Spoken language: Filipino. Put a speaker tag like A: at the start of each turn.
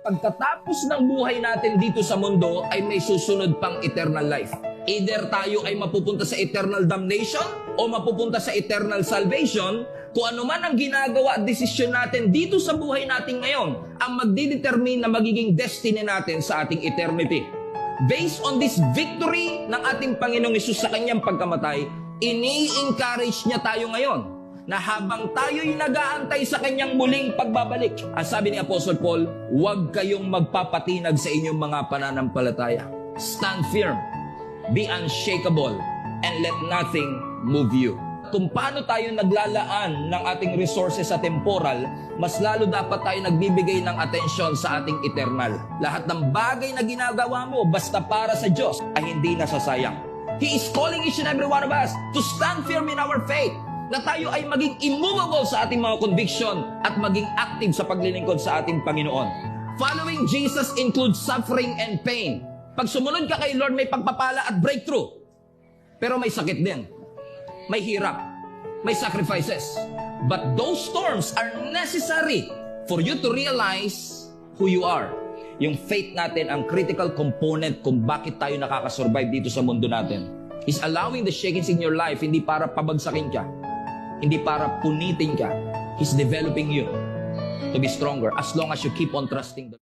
A: pagkatapos ng buhay natin dito sa mundo ay may susunod pang eternal life. Either tayo ay mapupunta sa eternal damnation o mapupunta sa eternal salvation. Kung ano man ang ginagawa at desisyon natin dito sa buhay natin ngayon, ang magdidetermine na magiging destiny natin sa ating eternity. Based on this victory ng ating Panginoong Hesus sa kanyang pagkamatay, ini-encourage niya tayo ngayon na habang tayo'y nag-aantay sa kanyang muling pagbabalik. Ang sabi ni Apostle Paul, huwag kayong magpapatinag sa inyong mga pananampalataya. Stand firm, be unshakable, and let nothing move you. Kung paano tayo naglalaan ng ating resources sa temporal, mas lalo dapat tayo nagbibigay ng atensyon sa ating eternal. Lahat ng bagay na ginagawa mo basta para sa Diyos ay hindi nasasayang. He is calling each and every one of us to stand firm in our faith, na tayo ay maging immovable sa ating mga conviction at maging active sa paglilingkod sa ating Panginoon. Following Jesus includes suffering and pain. Pag sumunod ka kay Lord, may pagpapala at breakthrough. Pero may sakit din. May hirap. May sacrifices. But those storms are necessary for you to realize who you are. Yung faith natin, ang critical component kung bakit tayo nakakasurvive dito sa mundo natin, is allowing the shakings in your life, hindi para pabagsakin ka, hindi para punitin ka. He's developing you to be stronger as long as you keep on trusting the